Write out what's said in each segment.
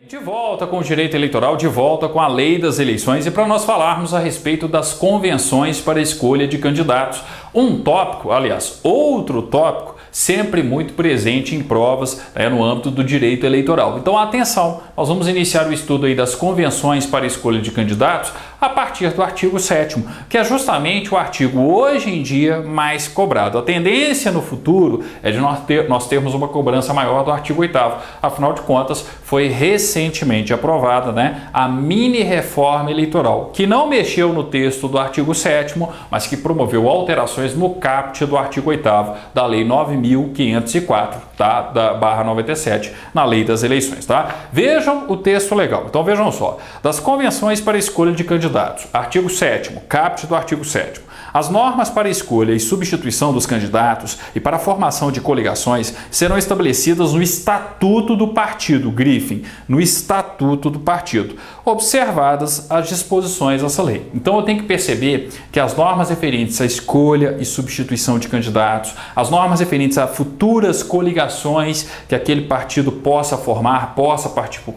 De volta com o direito eleitoral, de volta com a lei das eleições e para nós falarmos a respeito das convenções para a escolha de candidatos. Um tópico, aliás, outro tópico, sempre muito presente em provas no âmbito do direito eleitoral. Então, atenção, nós vamos iniciar o estudo aí das convenções para a escolha de candidatos a partir do artigo 7º, que é justamente o artigo hoje em dia mais cobrado. A tendência no futuro é de nós termos uma cobrança maior do artigo 8º. Afinal de contas, foi recentemente aprovada a mini reforma eleitoral, que não mexeu no texto do artigo 7º, mas que promoveu alterações no caput do artigo 8º da Lei 9.504, da /97, na Lei das Eleições. Vejam o texto legal. Então vejam só. Das convenções para a escolha de candidatos, artigo 7º, caput do artigo 7º. As normas para a escolha e substituição dos candidatos e para a formação de coligações serão estabelecidas no Estatuto do Partido, grifem, no Estatuto do Partido, observadas as disposições dessa lei. Então eu tenho que perceber que as normas referentes à escolha e substituição de candidatos, as normas referentes a futuras coligações que aquele partido possa formar, possa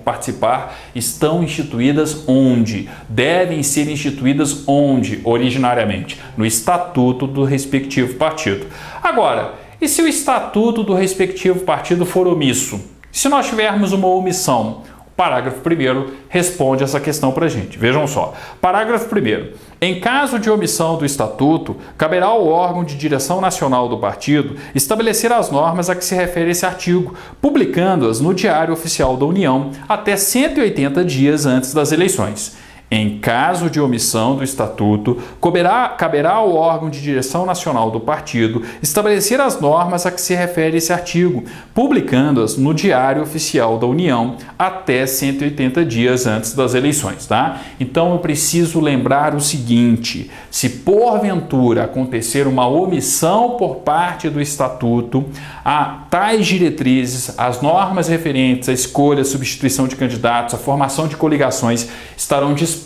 participar, estão instituídas onde? Devem ser instituídas onde, originariamente? No estatuto do respectivo partido. Agora, e se o estatuto do respectivo partido for omisso? Se nós tivermos uma omissão? O parágrafo 1º responde essa questão para a gente. Vejam só. Parágrafo 1º. Em caso de omissão do estatuto, caberá ao órgão de direção nacional do partido estabelecer as normas a que se refere esse artigo, publicando-as no Diário Oficial da União até 180 dias antes das eleições. Em caso de omissão do estatuto, caberá ao órgão de direção nacional do partido estabelecer as normas a que se refere esse artigo, publicando-as no Diário Oficial da União até 180 dias antes das eleições. Então eu preciso lembrar o seguinte: se porventura acontecer uma omissão por parte do estatuto, tais diretrizes, as normas referentes à escolha, substituição de candidatos, a formação de coligações estarão dispostas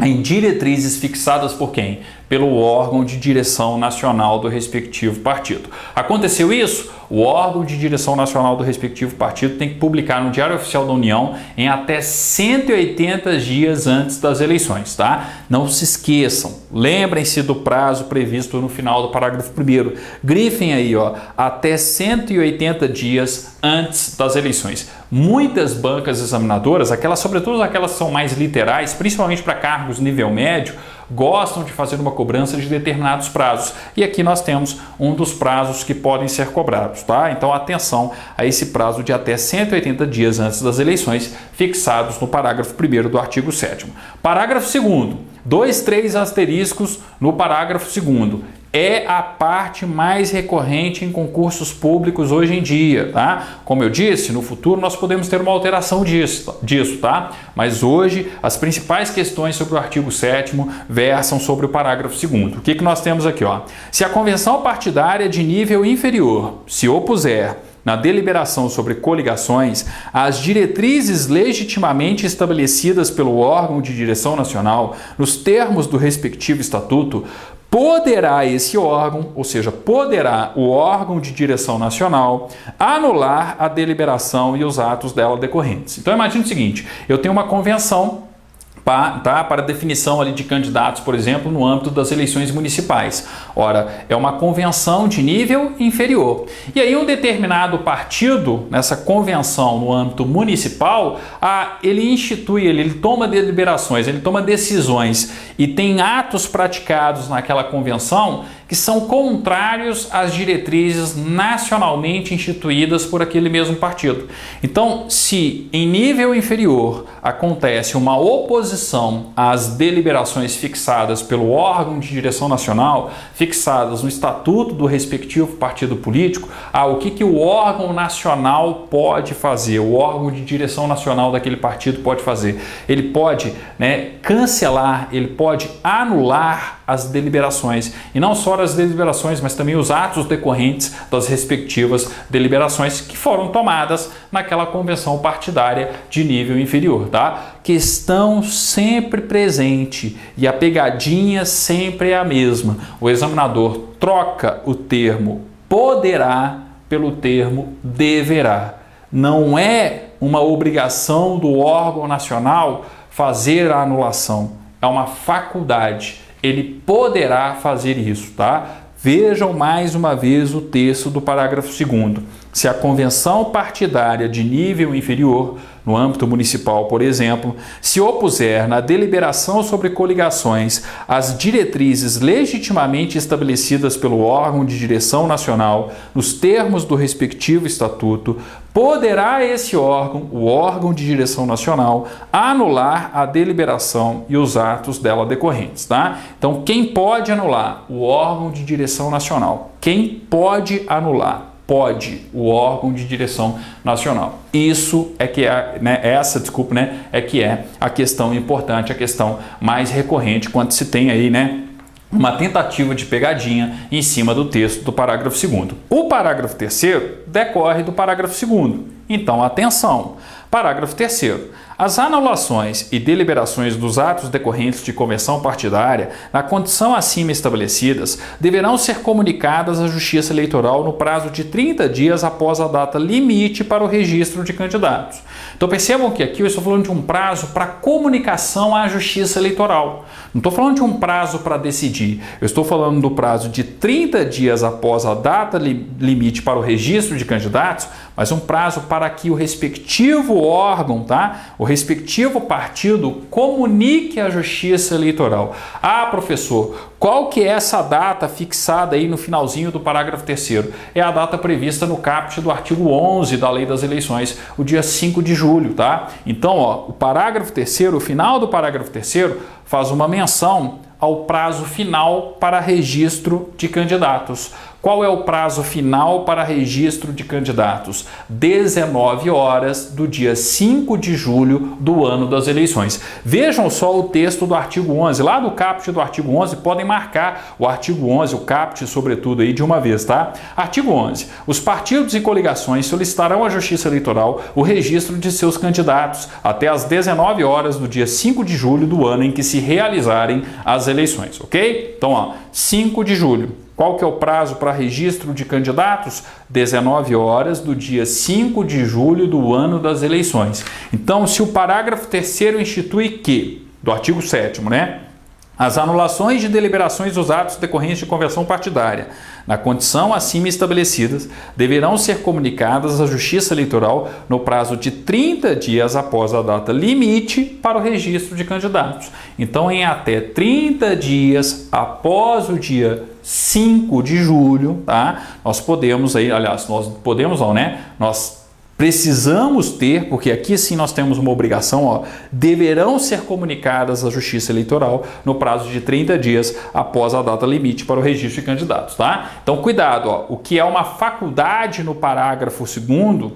em diretrizes fixadas por quem? Pelo órgão de direção nacional do respectivo partido. Aconteceu isso? O órgão de direção nacional do respectivo partido tem que publicar no Diário Oficial da União em até 180 dias antes das eleições. Não se esqueçam, lembrem-se do prazo previsto no final do parágrafo 1º. Grifem aí, até 180 dias antes das eleições. Muitas bancas examinadoras, sobretudo aquelas que são mais literais, principalmente para cargos nível médio, gostam de fazer uma cobrança de determinados prazos. E aqui nós temos um dos prazos que podem ser cobrados. Então atenção a esse prazo de até 180 dias antes das eleições, fixados no parágrafo 1º do artigo 7º. Parágrafo 2º, 3 asteriscos no parágrafo 2º. É a parte mais recorrente em concursos públicos hoje em dia, Como eu disse, no futuro nós podemos ter uma alteração disso, Mas hoje as principais questões sobre o artigo 7º versam sobre o parágrafo 2º. O que nós temos aqui? Se a convenção partidária de nível inferior se opuser na deliberação sobre coligações às diretrizes legitimamente estabelecidas pelo órgão de direção nacional nos termos do respectivo estatuto, poderá esse órgão, ou seja, poderá o órgão de direção nacional anular a deliberação e os atos dela decorrentes. Então imagine o seguinte, eu tenho uma convenção para definição ali de candidatos, por exemplo, no âmbito das eleições municipais. Ora, é uma convenção de nível inferior. E aí um determinado partido, nessa convenção no âmbito municipal, ele institui, ele toma deliberações, ele toma decisões e tem atos praticados naquela convenção que são contrários às diretrizes nacionalmente instituídas por aquele mesmo partido. Então, se em nível inferior acontece uma oposição às deliberações fixadas pelo órgão de direção nacional, fixadas no estatuto do respectivo partido político, o que o órgão nacional pode fazer, o órgão de direção nacional daquele partido pode fazer? Ele pode cancelar, ele pode anular as deliberações, e não só só as deliberações, mas também os atos decorrentes das respectivas deliberações que foram tomadas naquela convenção partidária de nível inferior, tá? Questão sempre presente e a pegadinha sempre é a mesma. O examinador troca o termo poderá pelo termo deverá. Não é uma obrigação do órgão nacional fazer a anulação, é uma faculdade. Ele poderá fazer isso, tá? Vejam mais uma vez o texto do parágrafo 2º. Se a convenção partidária de nível inferior, no âmbito municipal, por exemplo, se opuser na deliberação sobre coligações às diretrizes legitimamente estabelecidas pelo órgão de direção nacional, nos termos do respectivo estatuto, poderá esse órgão, o órgão de direção nacional, anular a deliberação e os atos dela decorrentes, tá? Então, quem pode anular? O órgão de direção nacional. Quem pode anular? Pode o órgão de direção nacional. Isso é que é, é que é a questão importante, a questão mais recorrente quando se tem aí, uma tentativa de pegadinha em cima do texto do parágrafo 2º. O parágrafo 3º decorre do parágrafo 2º. Então, atenção. Parágrafo 3º. As anulações e deliberações dos atos decorrentes de convenção partidária, na condição acima estabelecidas, deverão ser comunicadas à Justiça Eleitoral no prazo de 30 dias após a data limite para o registro de candidatos. Então percebam que aqui eu estou falando de um prazo para comunicação à Justiça Eleitoral. Não estou falando de um prazo para decidir. Eu estou falando do prazo de 30 dias após a data limite para o registro de candidatos, mas um prazo para que o respectivo órgão, o respectivo partido comunique à Justiça Eleitoral. Ah, professor, qual que é essa data fixada aí no finalzinho do parágrafo 3º? É a data prevista no caput do artigo 11 da Lei das Eleições, o dia 5 de julho, tá? Então, o parágrafo 3º, o final do parágrafo 3º, faz uma menção ao prazo final para registro de candidatos. Qual é o prazo final para registro de candidatos? 19 horas do dia 5 de julho do ano das eleições. Vejam só o texto do artigo 11, lá do caput do artigo 11, podem marcar o artigo 11, o caput, sobretudo, aí de uma vez, tá? Artigo 11. Os partidos e coligações solicitarão à Justiça Eleitoral o registro de seus candidatos até às 19 horas do dia 5 de julho do ano em que se realizarem as eleições, ok? Então, 5 de julho. Qual que é o prazo para registro de candidatos? 19 horas do dia 5 de julho do ano das eleições. Então, se o parágrafo 3º institui que, do artigo 7º, as anulações de deliberações dos atos decorrentes de convenção partidária, na condição acima estabelecidas, deverão ser comunicadas à Justiça Eleitoral no prazo de 30 dias após a data limite para o registro de candidatos. Então, em até 30 dias após o dia 5 de julho, nós podemos aí, aliás, nós podemos não, nós precisamos ter, porque aqui sim nós temos uma obrigação, deverão ser comunicadas à Justiça Eleitoral no prazo de 30 dias após a data limite para o registro de candidatos, tá? Então, cuidado, o que é uma faculdade no parágrafo 2º,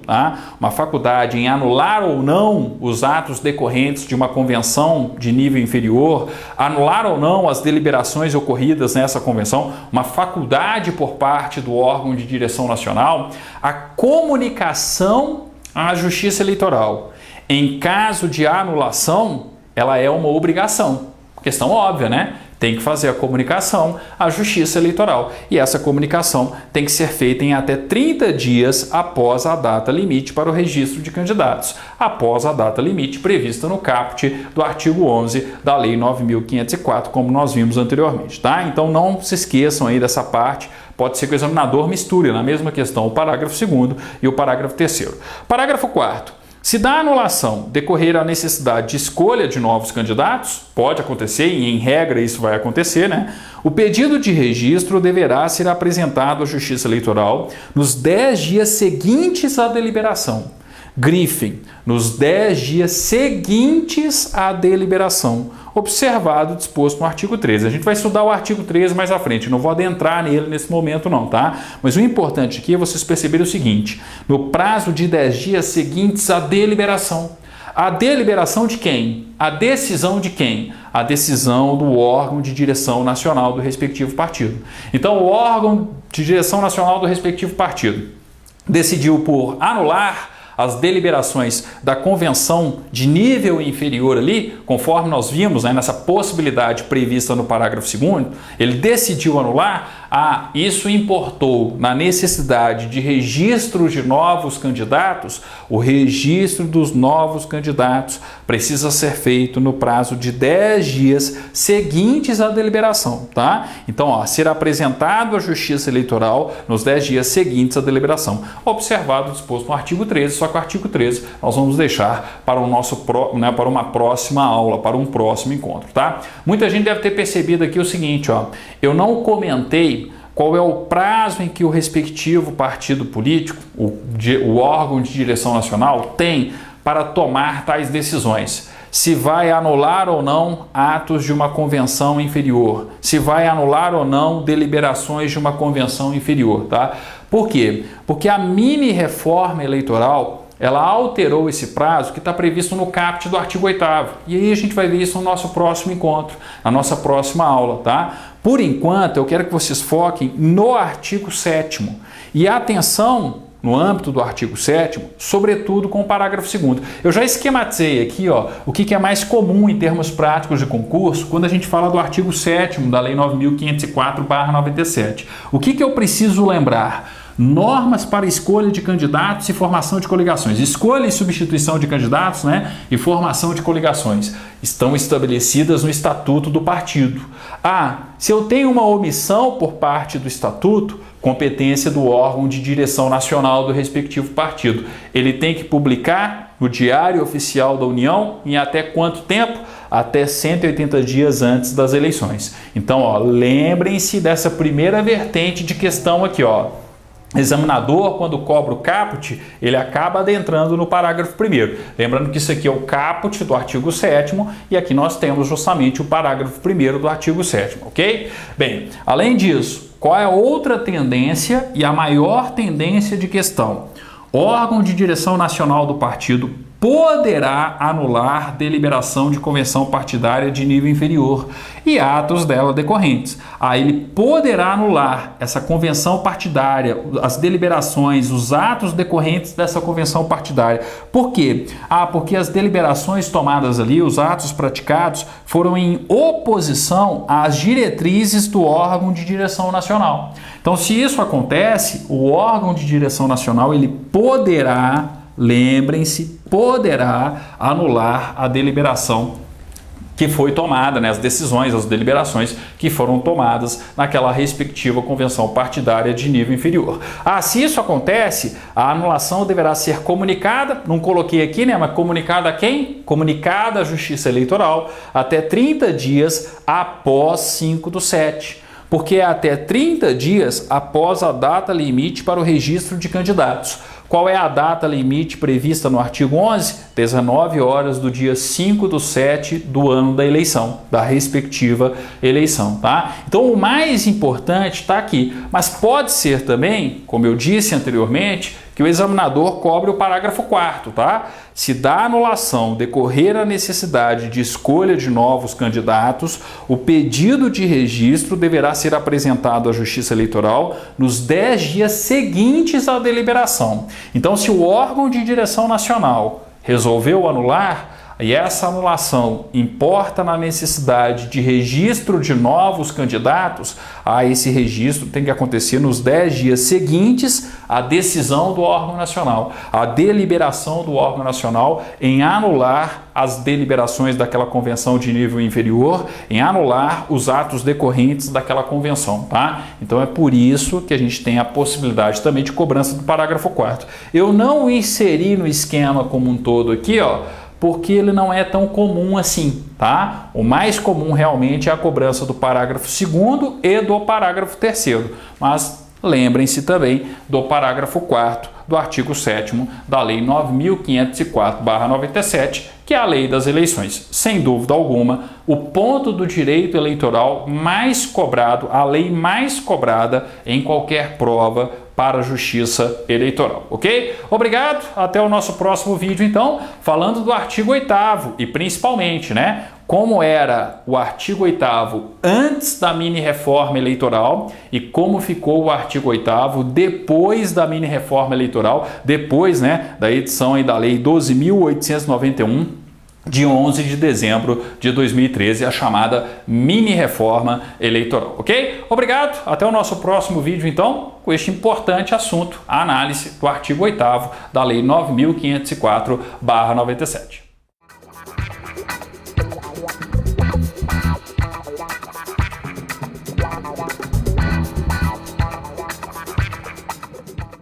uma faculdade em anular ou não os atos decorrentes de uma convenção de nível inferior, anular ou não as deliberações ocorridas nessa convenção, uma faculdade por parte do órgão de direção nacional, a comunicação à Justiça Eleitoral. Em caso de anulação, ela é uma obrigação. Questão óbvia, Tem que fazer a comunicação à Justiça Eleitoral. E essa comunicação tem que ser feita em até 30 dias após a data limite para o registro de candidatos, após a data limite prevista no caput do artigo 11 da Lei 9.504, como nós vimos anteriormente, tá? Então não se esqueçam aí dessa parte. Pode ser que o examinador misture na mesma questão o parágrafo 2º e o parágrafo 3º. Parágrafo 4º. Se da anulação decorrer a necessidade de escolha de novos candidatos, pode acontecer e em regra isso vai acontecer, o pedido de registro deverá ser apresentado à Justiça Eleitoral nos 10 dias seguintes à deliberação. Grifem, nos 10 dias seguintes à deliberação, observado o disposto no artigo 13. A gente vai estudar o artigo 13 mais à frente, não vou adentrar nele nesse momento não, tá? Mas o importante aqui é vocês perceberem o seguinte, no prazo de 10 dias seguintes à deliberação. A deliberação de quem? A decisão de quem? A decisão do órgão de direção nacional do respectivo partido. Então, o órgão de direção nacional do respectivo partido decidiu por anular as deliberações da convenção de nível inferior ali, conforme nós vimos, né, nessa possibilidade prevista no parágrafo 2º, ele decidiu anular. Isso importou na necessidade de registro de novos candidatos. O registro dos novos candidatos precisa ser feito no prazo de 10 dias seguintes à deliberação, tá? Então, ser apresentado à Justiça Eleitoral nos 10 dias seguintes à deliberação. Observado o disposto no artigo 13, só que o artigo 13 nós vamos deixar para para uma próxima aula, para um próximo encontro, tá? Muita gente deve ter percebido aqui o seguinte, eu não comentei qual é o prazo em que o respectivo partido político, o órgão de direção nacional, tem para tomar tais decisões. Se vai anular ou não atos de uma convenção inferior, se vai anular ou não deliberações de uma convenção inferior, tá? Por quê? Porque a mini reforma eleitoral, ela alterou esse prazo que está previsto no caput do artigo 8º. E aí a gente vai ver isso no nosso próximo encontro, na nossa próxima aula, tá? Por enquanto, eu quero que vocês foquem no artigo 7º. E atenção no âmbito do artigo 7º, sobretudo com o parágrafo 2º. Eu já esquematizei aqui o que é mais comum em termos práticos de concurso quando a gente fala do artigo 7º da Lei 9.504/97. O que eu preciso lembrar? Normas para escolha de candidatos e formação de coligações. Escolha e substituição de candidatos, né, e formação de coligações estão estabelecidas no Estatuto do Partido. Se eu tenho uma omissão por parte do Estatuto, competência do órgão de direção nacional do respectivo partido. Ele tem que publicar no Diário Oficial da União em até quanto tempo? Até 180 dias antes das eleições. Então, lembrem-se dessa primeira vertente de questão aqui, Examinador, quando cobra o caput, ele acaba adentrando no parágrafo 1º. Lembrando que isso aqui é o caput do artigo 7º e aqui nós temos justamente o parágrafo 1º do artigo 7º, ok? Bem, além disso, qual é a outra tendência e a maior tendência de questão? Órgão de direção nacional do partido poderá anular deliberação de convenção partidária de nível inferior e atos dela decorrentes. Ele poderá anular essa convenção partidária, as deliberações, os atos decorrentes dessa convenção partidária. Por quê? Porque as deliberações tomadas ali, os atos praticados, foram em oposição às diretrizes do órgão de direção nacional. Então, se isso acontece, o órgão de direção nacional, ele poderá, lembrem-se, poderá anular a deliberação que foi tomada, as decisões, as deliberações que foram tomadas naquela respectiva convenção partidária de nível inferior. Se isso acontece, a anulação deverá ser comunicada, não coloquei aqui, mas comunicada a quem? Comunicada à Justiça Eleitoral até 30 dias após 5/7. Porque é até 30 dias após a data limite para o registro de candidatos. Qual é a data limite prevista no artigo 11? 19 horas do dia 5/7 do ano da eleição, da respectiva eleição, tá? Então, o mais importante está aqui, mas pode ser também, como eu disse anteriormente, que o examinador cobre o parágrafo 4º, tá? Se da anulação decorrer a necessidade de escolha de novos candidatos, o pedido de registro deverá ser apresentado à Justiça Eleitoral nos 10 dias seguintes à deliberação. Então, se o órgão de direção nacional resolveu anular, e essa anulação importa na necessidade de registro de novos candidatos, esse registro tem que acontecer nos 10 dias seguintes à decisão do órgão nacional, à deliberação do órgão nacional em anular as deliberações daquela convenção de nível inferior, em anular os atos decorrentes daquela convenção, tá? Então é por isso que a gente tem a possibilidade também de cobrança do parágrafo 4º. Eu não inseri no esquema como um todo aqui, porque ele não é tão comum assim, tá? O mais comum realmente é a cobrança do parágrafo 2º e do parágrafo 3º, mas lembrem-se também do parágrafo 4º do artigo 7º da Lei 9.504/97, que é a Lei das Eleições. Sem dúvida alguma, o ponto do direito eleitoral mais cobrado, a lei mais cobrada em qualquer prova para a Justiça Eleitoral, ok? Obrigado, até o nosso próximo vídeo então, falando do artigo 8º e principalmente, né, como era o artigo 8º antes da mini-reforma eleitoral e como ficou o artigo 8º depois da mini-reforma eleitoral, depois, né, da edição aí da Lei 12.891, de 11 de dezembro de 2013, a chamada mini-reforma eleitoral, ok? Obrigado, até o nosso próximo vídeo então, com este importante assunto, a análise do artigo 8º da Lei 9.504/97.